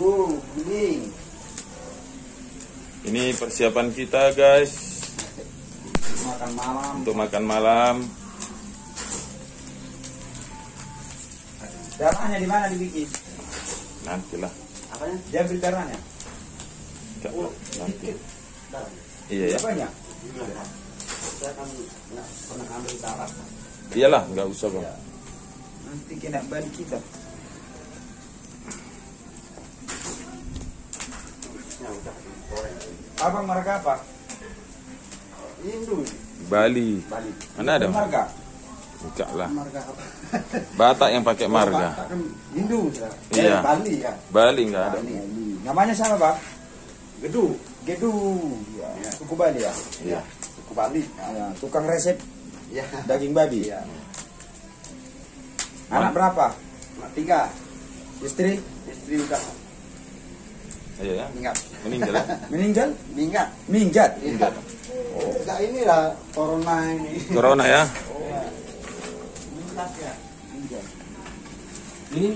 Kuning. Ini persiapan kita guys Makan malam. untuk makan malam. Darahnya di mana dibikin? Nantilah. Apanya? Diambil darahnya. Enggak, nanti. Darah. Iya ya. Apanya? Saya kan nggak pernah ambil darah. Iyalah, nggak usah bang. Ya. Nanti kena balik kita. Abang marga apa? Hindu. Bali. Bali. Mana ada? Marga. Enggak lah. Marga apa? Batak yang pakai marga. Batak kan Hindu. Iya. Bali ya. Bali nggak ada. Bali. Namanya siapa, Bang? Gedu. Gedu. Ya. Suku Bali ya. Iya. Suku Bali. Ya. Tukang resep. Ya. Daging babi. Ya. Anak berapa? Anak 3. Istri? Istri udah Iya ya. meninggal. Meninggal ya. Meninggal? Minggat. Minggat. Minggat. Oh, enggak inilah corona ini. Corona ya. Oh. Ya. Minggat ya. Minggat. Ini